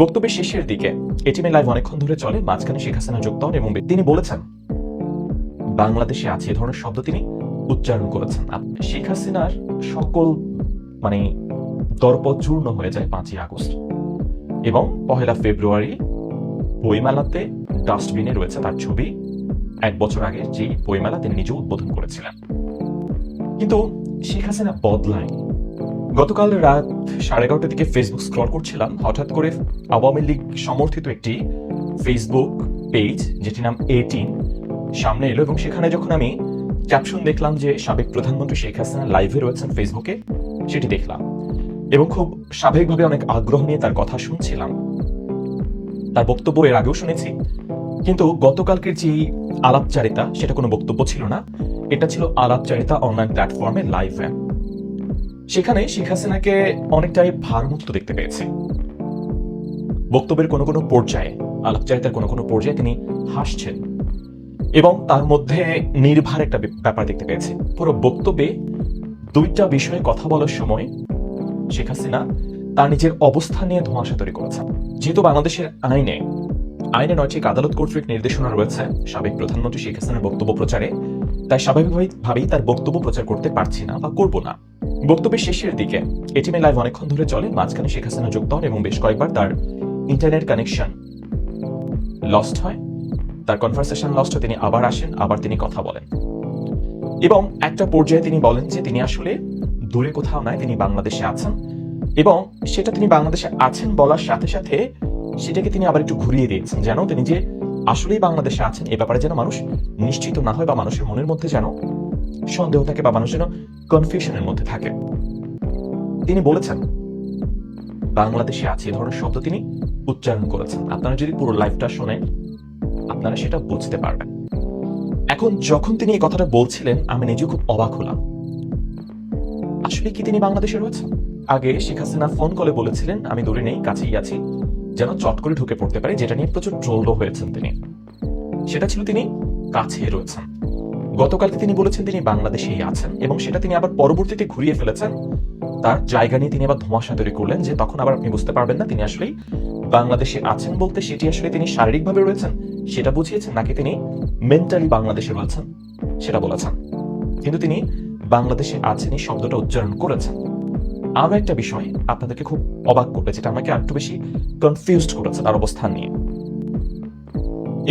বক্তব্যের শেষের দিকে এটিএম লাইভ অনেকক্ষণ ধরে চলে, মাঝখানে শেখ হাসিনা যুক্ত হন এবং তিনি বলেছেন বাংলাদেশে আছে এ ধরনের শব্দ তিনি উচ্চারণ করেছেন। শেখ হাসিনার সকল মানে দরপদ চূর্ণ হয়ে যায় 5ই আগস্ট এবং 1 ফেব্রুয়ারি বইমেলাতে ডাস্টবিনে রয়েছে তার ছবি, 1 বছর আগে যে বইমেলা তিনি নিজে উদ্বোধন করেছিলেন। কিন্তু শেখ হাসিনা বদলায়। গতকাল রাত 11:30টার দিকে ফেসবুক স্ক্রল করছিলাম, হঠাৎ করে আওয়ামী লীগ সমর্থিত একটি ফেসবুক পেজ যেটির নাম 18 সামনে এলো এবং সেখানে যখন আমি ক্যাপশন দেখলাম যে সাবেক প্রধানমন্ত্রী শেখ হাসিনা লাইভে রয়েছেন ফেসবুকে, সেটি দেখলাম এবং খুব স্বাভাবিকভাবে অনেক আগ্রহ নিয়ে তার কথা শুনছিলাম। তার বক্তব্য এর আগেও শুনেছি, কিন্তু গতকালকের যে আলাপচারিতা সেটা কোনো বক্তব্য ছিল না, এটা ছিল আলাপচারিতা অনলাইন প্ল্যাটফর্মে লাইভে। সেখানে শেখ হাসিনাকে অনেকটাই ভারমুক্ত দেখতে পেয়েছি। বক্তব্যের কোনো কোনো পর্যায়ে, আলাপচারিতার কোনো কোনো পর্যায়ে তিনি হাসছেন এবং তার মধ্যে নির্ভার একটা ব্যাপার দেখতে পেয়েছি। পুরো বক্তব্যে 2টা বিষয়ে কথা বলার সময় শেখ হাসিনা তার নিজের অবস্থান নিয়ে ধোঁয়াশা তৈরি করেছেন। যেহেতু বাংলাদেশের আইনে 9টি আদালত কর্তৃক নির্দেশনা রয়েছে সাবেক প্রধানমন্ত্রী শেখ হাসিনার বক্তব্য প্রচারে, তাই স্বাভাবিকভাবেই তার বক্তব্য প্রচার করতে পারছি না বা করব না। বক্তব্যের শেষের দিকে এটিএম লাইভ অনেকক্ষণ ধরে চলে, মাঝখানে শেখ হাসিনা যুক্ত হন এবং বেশ কয়েকবার তার ইন্টারনেট কানেকশন লস্ট হয়, তার কনভারসেশন লস্ট হয়, তিনি আবার আসেন, আবার তিনি কথা বলেন এবং একটা পর্যায়ে তিনি বলেন যে তিনি আসলে দূরে কোথাও নাই, তিনি বাংলাদেশে আছেন এবং সেটা তিনি বাংলাদেশে আছেন বলার সাথে সাথে সেটাকে তিনি আবার একটু ঘুরিয়ে দিয়েছেন, যেন তিনি যে আসলেই বাংলাদেশে আছেন এ ব্যাপারে যেন মানুষ নিশ্চিত না হয় বা মানুষের মনের মধ্যে যেন সন্দেহ থাকে বা মানুষ যেন কনফিউশনের মধ্যে থাকে। তিনি বলেছেন বাংলাদেশে আছে এ ধরনের শব্দ তিনি উচ্চারণ করেছেন। আপনারা যদি পুরো লাইভটা শোনেন আপনারা সেটা বুঝতে পারবেন। এখন যখন তিনি এই কথাটা বলছিলেন আমি নিজে খুব অবাক হলাম, আসলে কি তিনি বাংলাদেশে রয়েছেন? আগে শেখ হাসিনা ফোন কলে বলেছিলেন আমি দূরে নেই, কাছেই আছি, যেন চট করে ঢুকে পড়তে পারে, যেটা নিয়ে প্রচুর ট্রোলড হয়েছেন তিনি। সেটা ছিল তিনি কাছে রয়েছেন। গতকালকে তিনি বলেছেন তিনি বাংলাদেশেই আছেন এবং সেটা তিনি আবার পরবর্তীতে ঘুরিয়ে ফেলেছেন, তার জায়গা নিয়ে তিনি আবার ধোঁয়াশা তৈরি করলেন যে তখন আবার আপনি বুঝতে পারবেন না তিনি আসলেই বাংলাদেশে আছেন বলতে সেটি আসলে তিনি শারীরিকভাবে রয়েছেন সেটা বুঝিয়েছেন নাকি তিনি মেন্টালি বাংলাদেশে রয়েছেন সেটা বলেছেন। কিন্তু তিনি বাংলাদেশে আছেন এই শব্দটা উচ্চারণ করেছেন। আরো একটা বিষয় আপনাদেরকে খুব অবাক করবে, যেটা আমাকে আরেকটু বেশি কনফিউজড করেছে তার অবস্থান নিয়ে,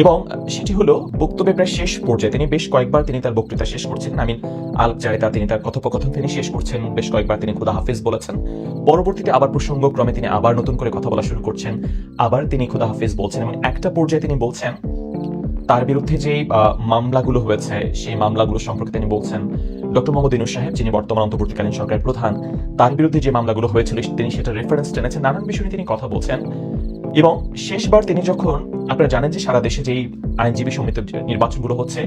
এবং সেটি হলো বক্তব্যের প্রায় শেষ পর্যায়ে তিনি বেশ কয়েকবার তিনি তার বক্তৃতা শেষ করছেন, আলাপচারিতা তিনি তার কথোপকথন তিনি শেষ করছেন, বেশ কয়েকবার তিনি খুদা হাফিজ বলেছেন, পরবর্তীতে আবার প্রসঙ্গক্রমে তিনি আবার নতুন করে কথা বলা শুরু করছেন, আবার তিনি খুদা হাফিজ বলছেন এবং একটা পর্যায়ে তিনি বলছেন তার বিরুদ্ধে যে মামলাগুলো হয়েছে সেই মামলাগুলো সম্পর্কে তিনি বলছেন ডক্টর মোহাম্মদ ইউনূস সাহেব যিনি বর্তমান অন্তর্বর্তীকালীন সরকারের প্রধান, তার বিরুদ্ধে যে মামলাগুলো হয়েছিল তিনি সেটা রেফারেন্স টেনেছেন, নানান বিষয় নিয়ে তিনি কথা বলছেন। এবং শেষবার তিনি যখন, আপনারা জানেন যে সারা দেশে যেই আইনজীবী সমিতি নির্বাচনগুলো হচ্ছে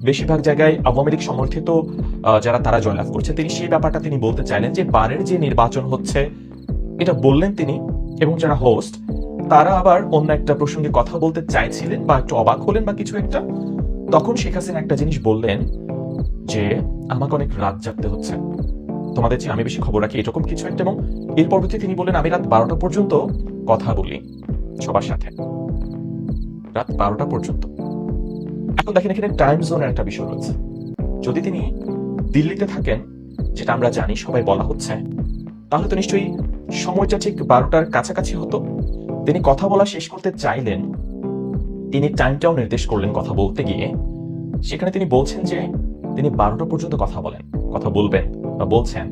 বেশিরভাগ জায়গায় আওয়ামী লীগ সমর্থিত যারা তারা জয়লাভ করছে, তিনি সেই ব্যাপারটা তিনি বলতে চাইলেন যে বারের যে নির্বাচন হচ্ছে এটা বললেন তিনি, এবং যারা হোস্ট তারা আবার অন্য একটা প্রসঙ্গে কথা বলতে চাইছিলেন বা একটু অবাক হলেন বা কিছু একটা, তখন শেখ হাসিনা একটা জিনিস বললেন যে আমাকে অনেক রাত জাগতে হচ্ছে, তোমাদের চেয়ে আমি বেশি খবর রাখি, এরকম কিছু একটা, এবং এর পরবর্তী তিনি বললেন আমি রাত 12টা পর্যন্ত কথা বলি সবার সাথে, রাত 12টা পর্যন্ত। এখন দেখেন এখানে টাইম জোনের একটা বিষয় রয়েছে, যদি তিনি দিল্লিতে থাকেন যেটা আমরা জানি সবাই বলা হচ্ছে, তাহলে তো নিশ্চয়ই সময়টা ঠিক 12টার কাছাকাছি হতো। তিনি কথা বলা শেষ করতে চাইলেন, তিনি টাইমটাও নির্দেশ করলেন কথা বলতে গিয়ে, সেখানে তিনি বলছেন যে তিনি 12টা পর্যন্ত কথা বলবেন বা বলছেন,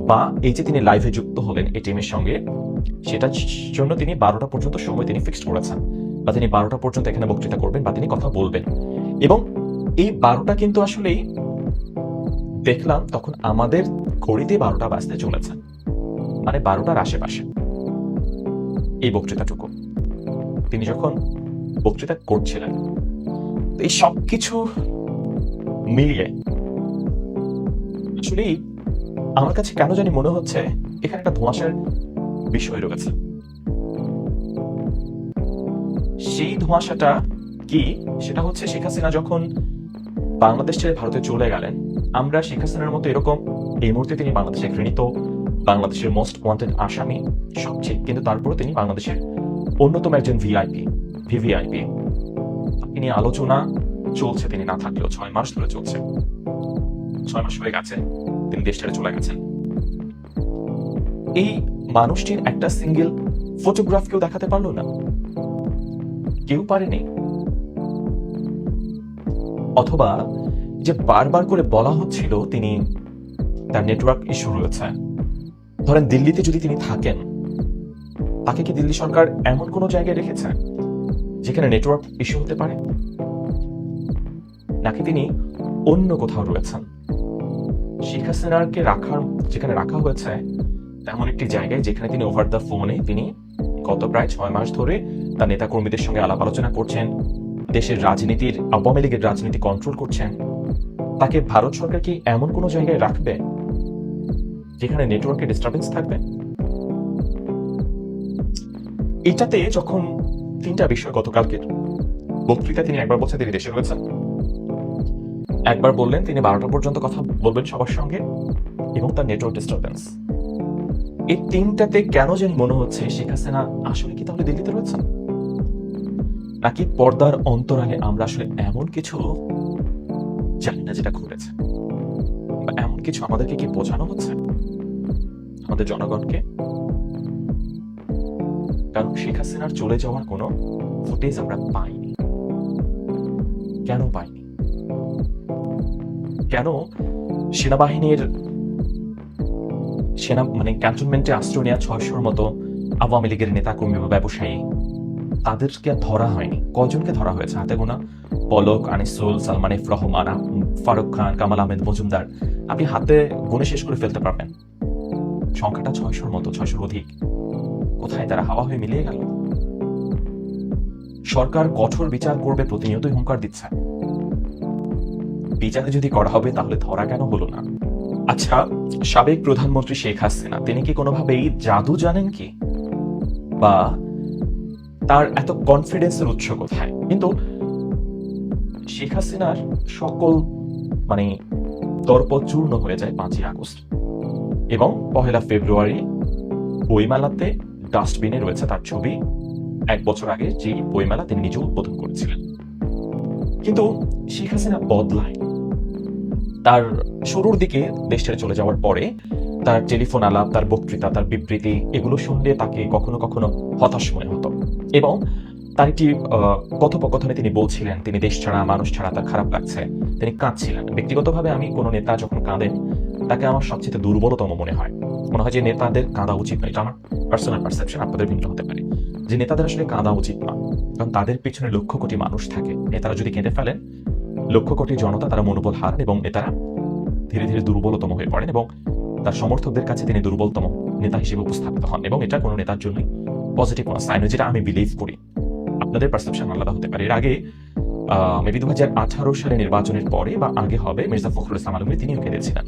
বা এই যে তিনি লাইভে যুক্ত হলেন এটিএম এর সঙ্গে সেটার জন্য তিনি 12টা পর্যন্ত সময় তিনি ফিক্সড করেছেন, বা তিনি 12টা পর্যন্ত এখানে বক্তৃতা করবেন বা তিনি কথা বলবেন। এবং এই 12টা কিন্তু আসলেই দেখলাম তখন আমাদের ঘড়িতে 12টা বাজতে চলেছে, মানে 12টার আশেপাশে এই বক্তৃতাটুকু তিনি যখন বক্তৃতা করছিলেন। এই সব কিছু মিলিয়ে আসলে আমার কাছে কেন জানি মনে হচ্ছে এখানে একটা ধোঁয়াশার বিষয় রয়েছে। সেই ধোঁয়াশাটা কি? সেটা হচ্ছে শেখ হাসিনা যখন বাংলাদেশ ছেড়ে ভারতে চলে গেলেন, আমরা শেখ হাসিনার মতো এরকম এই মুহূর্তে তিনি বাংলাদেশে ঘৃণিত, বাংলাদেশের মোস্ট ওয়ান্টেড আসামি সবচেয়ে, কিন্তু তারপরে তিনি বাংলাদেশের অন্যতম একজন ভিভিআইপি। তাকে নিয়ে আলোচনা চলছে, তিনি না থাকলেও 6 মাস ধরে চলছে। 6 মাস হয়ে গেছে তিনি দেশ ছেড়ে চলে গেছেন। এই মানুষটির একটা সিঙ্গেল ফটোগ্রাফ কেউ দেখাতে পারলো না, কেউ পারেনি। অথবা যে বারবার করে বলা হচ্ছিল তিনি তার নেটওয়ার্ক ইস্যু রয়েছে, ধরেন দিল্লিতে যদি তিনি থাকেন, তাকে কি দিল্লি সরকার এমন কোনো জায়গায় রেখেছে যেখানে নেটওয়ার্ক ইস্যু হতে পারে? নাকি তিনি অন্য কোথাও রয়েছেন? শেখ হাসিনাকে যেখানে রাখা হয়েছে তেমন একটি জায়গায় যেখানে তিনি ওভার দ্য ফোনে তিনি গত প্রায় 6 মাস ধরে তার নেতা কর্মীদের সঙ্গে আলাপ আলোচনা করছেন, দেশের রাজনীতির, আওয়ামী লীগের রাজনীতি কন্ট্রোল করছেন। তাকে ভারত সরকার কি এমন কোনো জায়গায় রাখবে যেখানে নেটওয়ার্কের ডিস্টারবেন্স থাকবে? এটাতে যখন 3টা বিষয়, গতকালকের বক্তৃতা তিনি একবার বলছেন তিনি দেশে রয়েছেন, একবার বললেন তিনি 12টা পর্যন্ত কথা বলবেন সবার সঙ্গে, এবং তার নেটওয়ার্ক ডিস্টারবেন্স। এই 3টাতে কেন জানি মনে হচ্ছে শেখ হাসিনা আসলে কি তাহলে দিল্লিতে রয়েছেন, নাকি পর্দার অন্তরালে আমরা আসলে এমন কিছু জানি না যেটা ঘটেছে, বা এমন কিছু আমাদেরকে কি বোঝানো হচ্ছে আমাদের জনগণকে? কারণ শেখ হাসিনার চলে যাওয়ার কোনো ফুটেজ আমরা পাইনি। কেন পাইনি? কেন সেনাবাহিনীর ক্যান্টনমেন্টে আশ্রয় নেওয়া 600-র মতো আওয়ামী লীগের নেতা কর্মী বা ব্যবসায়ী, তাদেরকে ধরা হয়নি? কয়জনকে ধরা হয়েছে? হাতে গোনা। পলক, আনিসুল, সালমান এফ রহমান, ফারুক খান, কামাল আহমেদ মজুমদার, আপনি হাতে গুনে শেষ করে ফেলতে পারবেন। সংখ্যাটা 600-র মতো, 600-র অধিক। কোথায় তারা? হাওয়া হয়ে মিলিয়ে গেল। সরকার কঠোর বিচার করবে প্রতিনিয়তই হুঙ্কার দিচ্ছে। বিচারে যদি করা হবে তাহলে ধরা কেন হলো না? আচ্ছা, সাবেক প্রধানমন্ত্রী শেখ হাসিনা তিনি কি কোনোভাবেই জাদু জানেন কি, বা তার এত কনফিডেন্সের উৎস কোথায়? কিন্তু শেখ হাসিনার সকল দরপদ চূর্ণ হয়ে যায় 5ই আগস্ট, এবং 1 ফেব্রুয়ারি বইমেলাতে ডাস্টবিনে রয়েছে তার ছবি, 1 বছর আগে যে বইমেলা তিনি নিজে উদ্বোধন করেছিলেন। কিন্তু শেখ হাসিনা বদলায়। তার শুরুর দিকে দেশ ছেড়ে চলে যাওয়ার পরে তার টেলিফোন আলাপ, তার বক্তৃতা, তার বিবৃতি, এগুলো শুনলে তাকে কখনো কখনো হতাশ মনে হতো। এবং তার একটি কথোপকথনে তিনি বলছিলেন তিনি দেশ ছাড়া, মানুষ ছাড়া তার খারাপ লাগছে, তিনি কাঁদছিলেন। ব্যক্তিগতভাবে আমি কোনো নেতা যখন কাঁদেন তাকে আমার সবচেয়ে দুর্বলতম মনে হয় যে নেতাদের কাঁদা উচিত নয়। এটা আমার পার্সোনাল পারসেপশন, আপনাদের ভিন্ন হতে পারে, যে নেতাদের আসলে কাঁদা উচিত না, কারণ তাদের পেছনে লক্ষ কোটি মানুষ থাকে। নেতারা যদি কেঁদে ফেলেন, লক্ষ কোটি জনতা তারা মনোবল হারান এবং নেতারা ধীরে ধীরে দুর্বলতম হয়ে পড়েন, এবং তার সমর্থকদের কাছে তিনি দুর্বলতম নেতা হিসেবে উপস্থাপিত হন। এবং এটা কোনো নেতার জন্যই পজিটিভ কোনো সাইন, যেটা আমি বিলিভ করি। আপনাদের পারসেপশন আলাদা হতে পারে। এর আগে মেবি 2018 সালে নির্বাচনের পরে বা আগে হবে, মির্জা ফখরুল ইসলাম আলমগীর তিনিও কেঁদেছিলেন,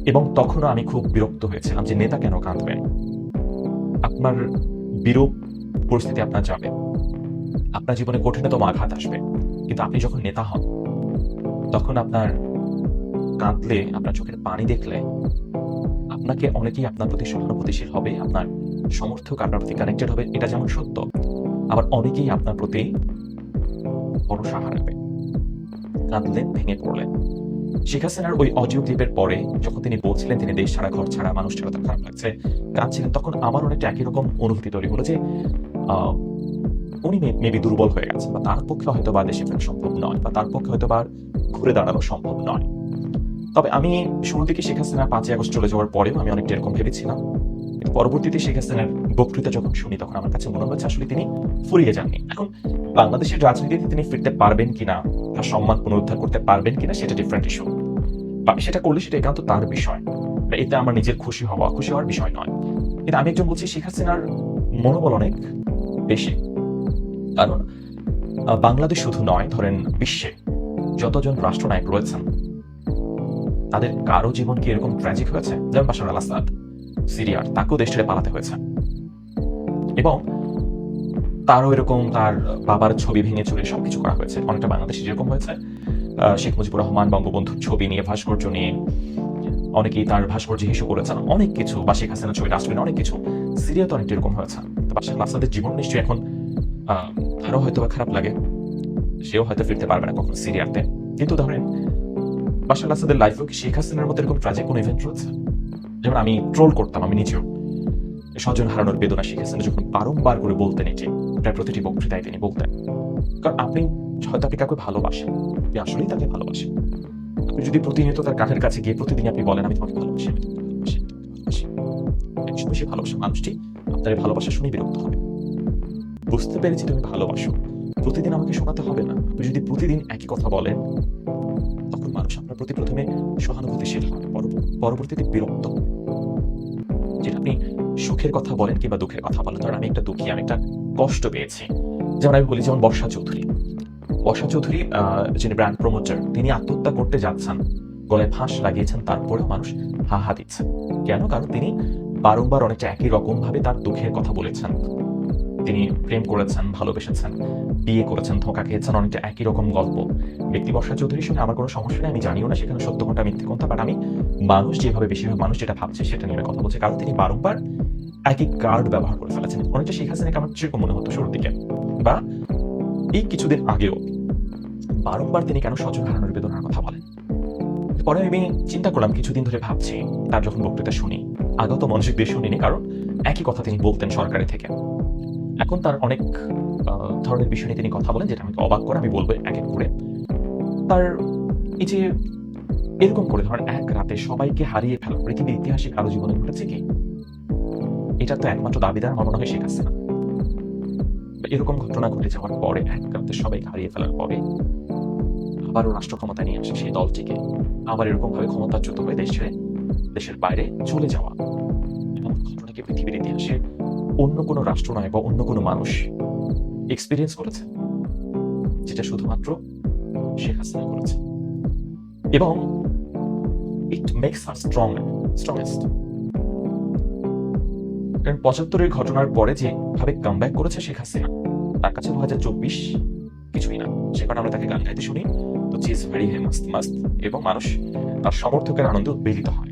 এবং তখনও আমি খুব বিরক্ত হয়েছিলাম যে নেতা কেন কাঁদবেন? আপনার বিরূপ পরিস্থিতি আপনার যাবে, আপনার জীবনে কঠিনতম আঘাত আসবে, কিন্তু আপনি যখন নেতা হন তখন আপনার কাঁদলে, আপনার চোখের পানি দেখলে আপনাকে অনেকেই আপনার প্রতি সহানুভূতিশীল হবে, আপনার সমর্থক আপনার প্রতি কানেক্টেড হবে, এটা যেমন সত্য, আবার অনেকেই আপনার প্রতি ভরসা হারাবে। কাঁদলেন, ভেঙে পড়লেন। শেখ হাসিনার ওই অডিও ক্লিপের পরে যখন তিনি বলছিলেন তিনি দেশ ছাড়া, ঘর ছাড়া, মানুষ ছাড়া তার খারাপ লাগছে, কাঁদছিলেন, তখন আমার অনেকটা একই রকম অনুভূতি তৈরি হলো যে উনি মেবি দুর্বল হয়ে গেছেন, বা তার পক্ষে হয়তো বা দেশে ফেরা সম্ভব নয়, বা তার পক্ষে হয়তো বা ঘুরে দাঁড়ানো সম্ভব নয়। তবে আমি শুরুর দিকে শেখ হাসিনা 5ই আগস্ট চলে যাওয়ার পরেও আমি অনেকটা এরকম ভেবেছিলাম, কিন্তু পরবর্তীতে শেখ হাসিনার বক্তৃতা যখন শুনি তখন আমার কাছে মনে হচ্ছে আসলে তিনি ফুরিয়ে যাননি। এখন বাংলাদেশের রাজনীতিতে তিনি ফিরতে পারবেন কিনা, তার সম্মান পুনরুদ্ধার করতে পারবেন কিনা, সেটা ডিফারেন্ট ইস্যু, বা সেটা করলে সেটা একান্ত তার বিষয়, এতে আমার নিজের খুশি হওয়ার বিষয় নয়। কিন্তু আমি একজন বলছি শেখ হাসিনার মনোবল অনেক বেশি, কারণ বাংলাদেশ শুধু নয়, ধরেন বিশ্বে যতজন রাষ্ট্রনায়ক রয়েছেন তাদের কারো জীবন কি এরকম ট্র্যাজিক হয়েছে? যেমন বাশার আল আসাদ সিরিয়ার, তাকেও দেশ ছেড়ে পালাতে হয়েছে, এবং তারও এরকম তার বাবার ছবি ভেঙে চুরে সবকিছু করা হয়েছে। অনেকটা বাংলাদেশে যেরকম হয়েছে, শেখ মুজিবুর রহমান বঙ্গবন্ধুর ছবি নিয়ে, ভাস্কর্য নিয়ে অনেকেই তার ভাস্কর্য ইস্যু করেছেন, অনেক কিছু, বা শেখ হাসিনার ছবি ডাস্টবিন, অনেক কিছু। সিরিয়া তো অনেকটা এরকম হয়েছে। তো বাশার আল আসাদের জীবন নিশ্চয়ই এখন তারও হয়তো বা খারাপ লাগে, সেও হয়তো ফিরতে পারবে না কখনো সিরিয়াতে। কিন্তু ধরেন বাশার আল আসাদের লাইফেও কি শেখ হাসিনার মতো এরকম ট্র্যাজিক কোনো ইভেন্ট রয়েছে? যেমন আমি ট্রোল করতাম, আমি নিজেও স্বজন হারানোর বেদনা শেখ হাসিনা যখন বারংবার করে বলতেন, এটি প্রায় প্রতিটি বক্তৃতায় তিনি বলতেন। কারণ আপনি কাউকে ভালোবাসেন, আপনি আসলেই তাকে ভালোবাসেন। আপনি যদি প্রতিনিয়ত তার কাঠের কাছে গিয়ে প্রতিদিন আপনি বলেন আমি তোমাকে ভালোবাসি, আমি তোমাকে ভালোবাসি, আমি তোমাকে ভালোবাসি, একসময় সেই ভালোবাসা মানুষটি আপনার এই ভালোবাসা শুনে বিরক্ত হবে। বুঝতে পেরেছি তুমি ভালোবাসো, প্রতিদিন আমাকে শোনাতে হবে না। আপনি যদি প্রতিদিন একই কথা বলেন, তখন মানুষ আপনার প্রতি প্রথমে সহানুভূতিশীল হয়, পরবর্তীতে বিরক্ত। যেটা আপনি সুখের কথা বলেন কিংবা দুঃখের কথা বলেন, ধরেন আমি একটা দুঃখী, আমি একটা কষ্ট পেয়েছি, যেমন আমি বলি, যেমন বর্ষা চৌধুরী যিনি ব্র্যান্ড প্রমোটার, তিনি আত্মহত্যা করতে যাচ্ছেন, গলায় ফাঁস লাগিয়েছেন, তারপরেও মানুষ হা হা দিচ্ছে। কেন? কারণ তিনি বারংবার অনেকটা একই রকম ভাবে তার দুঃখের কথা বলেছেন। তিনি প্রেম করেছেন, ভালোবেসেছেন, বিয়ে করেছেন, ধোঁকা খেয়েছেন, অনেকটা একই রকম গল্প। ব্যক্তি বর্ষা চৌধুরীর সঙ্গে আমার কোনো সমস্যা নেই, আমি জানিও না সেখানে সত্য কোনটা মিথ্যে কোনটা, বাট আমি মানুষ যেভাবে, বেশিরভাগ মানুষ যেটা ভাবছে সেটা নিয়ে কথা বলছে, কারণ তিনি বারংবার একই কার্ড ব্যবহার করে ফেলেছেন। অনেকটা শেখ হাসিনাকে আমার সেরকম মনে হতো শুরুর দিকে, বা এই কিছুদিন আগেও বারংবার তিনি কেন স্বজন হারানোর বেদনার কথা বলেন। পরে আমি চিন্তা করলাম, কিছুদিন ধরে ভাবছি, তার যখন বক্তৃতা শুনি, আগত মনোযোগ দিয়ে শুনিনি, কারণ একই কথা তিনি বলতেন সরকারি থেকে। এখন তার অনেক ধরনের বিষয় নিয়ে তিনি কথা বলেন, যেটা আমাকে অবাক করে, আমি বলবো এক এক করে। তার এই যে এরকম করে ধরেন এক রাতে সবাইকে হারিয়ে ফেলা পৃথিবীর ইতিহাসে কারো জীবনে ঘটেছে কি? এটা তো একমাত্র দাবিদার আমার মনে হয় শেখ হাসিনা। এরকম ঘটনা ঘটে যাওয়ার পরে, এক রাতে সবাইকে হারিয়ে ফেলার পরে আবারও রাষ্ট্র ক্ষমতা নিয়ে আসে সেই দলটিকে, আবার এরকম ভাবে ক্ষমতাচ্যুত হয়ে দেশ ছেড়ে দেশের বাইরে চলে যাওয়া, এমন ঘটনাকে পৃথিবীর ইতিহাসে অন্য কোনো রাষ্ট্র নয় বা অন্য কোনো মানুষ এক্সপিরিয়েন্স করেছে, যেটা শুধুমাত্র শেখ হাসিনা করেছে। এবং ইট মেক্স হার স্ট্রংগেস্ট। কারণ ৭৫-এর ঘটনার পরে যেভাবে কামব্যাক করেছে শেখ হাসিনা, তার কাছে ২০২৪ কিছুই না। সে কারণে আমরা তাকে গান গাইতে শুনি, তো চিজ ভেরি হে মাস্ত মাস্ত, এবং মানুষ তার সমর্থকের আনন্দে উদ্বেলিত হয়।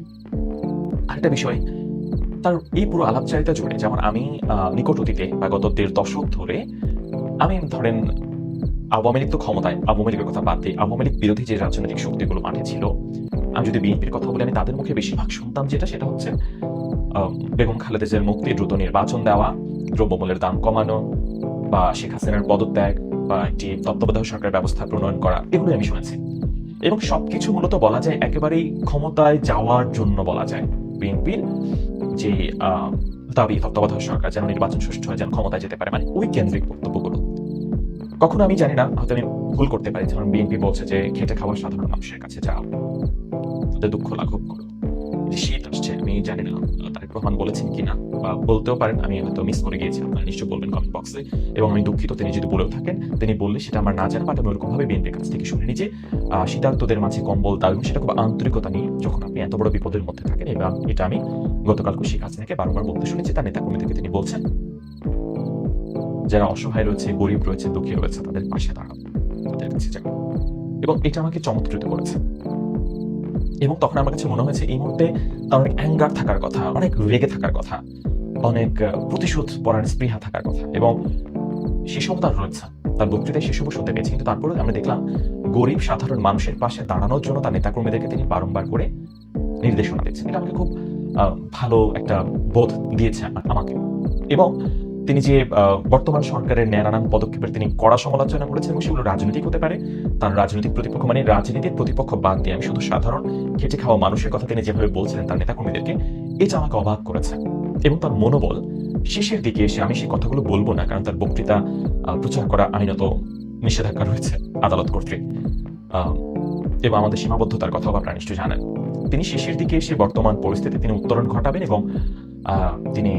আরেকটা বিষয়, তার এই পুরো আলাপচারিতা জুড়ে, যেমন আমি নিকট অতীতে বা গত ১.৫ দশক ধরে আমি ধরেন আওয়ামী লীগ তো ক্ষমতায়, আওয়ামী লীগের কথা বাদ দিয়ে আওয়ামী লীগ বিরোধী যে রাজনৈতিক শক্তিগুলো মাঠে ছিল, আমি যদি বিএনপির কথা বলি, আমি তাদের মুখে বেশিরভাগ শুনতাম সেটা হচ্ছে বেগম খালেদা জিয়ার মুক্তি, দ্রুত নির্বাচন দেওয়া, দ্রব্যমূল্যের দাম কমানো, বা শেখ হাসিনার পদত্যাগ, বা একটি তত্ত্বাবধায়ক সরকার ব্যবস্থা প্রণয়ন করা, এগুলো আমি শুনেছি। এবং সবকিছু মূলত বলা যায় একেবারেই ক্ষমতায় যাওয়ার জন্য বলা যায়। বিএনপির যে দাবি, তত্ত্বাবধায়ক সরকার যেন নির্বাচন সুষ্ঠু হয়, যেন ক্ষমতায় যেতে পারে, মানে ওই কেন্দ্রিক বক্তব্যগুলো। কখনো আমি জানি না, হয়তো আমি ভুল করতে পারি, যেমন বিএনপি বলছে যে খেটে খাওয়া সাধারণ মানুষের কাছে যাও, তাদের দুঃখ লাঘব করো। শীত আসছে, আমি জানি না তারেক রহমান বলেছেন কিনা, বা বলতেও পারেন, আমি হয়তো মিস করে গিয়েছি, আপনারা নিশ্চয়ই বলবেন কমেন্ট বক্সে। এবং আমি দুঃখিত, তিনি যদি বলেও থাকেন, তিনি বললে সেটা আমার না জানা, বাট আমি ওরকম ভাবে বিএনপির কাছ থেকে শুনিনি যে শীতার্তদের মাঝে কম্বল দাও, এবং সেটা খুব আন্তরিকতা নিয়ে, যখন আপনি এত বড় বিপদের মধ্যে থাকেন। এবং এটা আমি গতকালকে শেখ হাসিনাকে বারবার বলতে শুনেছি, তার নেতাকর্মীদেরকে তিনি বলছেন, যারা অসহায় রয়েছে, গরিব রয়েছে, দুঃখী রয়েছে, তাদের পাশে দাঁড়াও, তাদের কাছে যাও। এবং এটা আমাকে চমৎকৃত করেছে। এবং তখন আমার কাছে মনে হয়েছে এই মুহূর্তে তার অনেক অ্যাঙ্গার থাকার কথা, অনেক রেগে থাকার কথা, অনেক প্রতিশোধ পরায়ণ স্পৃহা থাকার কথা, এবং সেসব তার রয়েছে। তার বক্তৃতায় সেসবও শুনতে পেয়েছি। কিন্তু তারপরে আমরা দেখলাম গরিব সাধারণ মানুষের পাশে দাঁড়ানোর জন্য তার নেতাকর্মীদেরকে তিনি বারংবার করে নির্দেশনা দিচ্ছেন। এটা আমাকে খুব ভালো একটা বোধ দিয়েছে আমাকে। এবং তিনি যে বর্তমান সরকারের নেয়া নানান পদক্ষেপের তিনি কড়া সমালোচনা করেছেন, এবং সেগুলো রাজনৈতিক হতে পারে, তার রাজনৈতিক প্রতিপক্ষ, মানে রাজনীতির প্রতিপক্ষ বাদ দিয়ে আমি শুধু সাধারণ খেটে খাওয়া মানুষের কথা তিনি যেভাবে বলছিলেন তার নেতাকর্মীদেরকে, এটা আমাকে অবাক করেছে। এবং তার মনোবল শেষের দিকে এসে, আমি সেই কথাগুলো বলবো না, কারণ তার বক্তৃতা প্রচার করা আইনত নিষেধাজ্ঞা রয়েছে আদালত কর্তৃক, এবং আমাদের সীমাবদ্ধতার কথাও আপনারা নিশ্চয়ই জানেন। তিনি শেষের দিকে এসে বর্তমান পরিস্থিতি তিনি উত্তরণ ঘটাবেন, এবং তিনি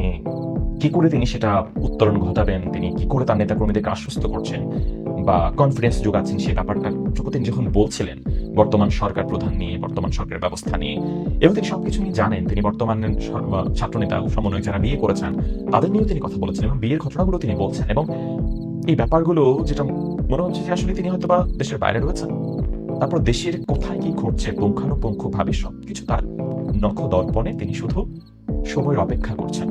কি করে তিনি সেটা উত্তরণ ঘটাবেন, তিনি কি করে তার নেতাকর্মীদেরকে আশ্বস্ত করছেন বা কনফিডেন্স যোগাচ্ছেন, সে ব্যাপারটা তিনি যখন বলছিলেন বর্তমান সরকার প্রধান নিয়ে, বর্তমান সরকারের ব্যবস্থা নিয়ে, এবং তিনি সবকিছু নিয়ে জানেন। তিনি বর্তমান ছাত্রনেতা সমন্বয়ক যারা বিয়ে করেছেন তাদের নিয়েও তিনি কথা বলেছেন, এবং বিয়ের ঘটনাগুলো তিনি বলছেন। এবং এই ব্যাপারগুলো যেটা মনে হচ্ছে যে আসলে তিনি হয়তো বা দেশের বাইরে রয়েছেন, তারপর দেশের কোথায় কি ঘটছে পুঙ্খানুপুঙ্খ ভাবে সবকিছু তার নখ দর্পণে তিনি শুধু সময়ের অপেক্ষা করছেন।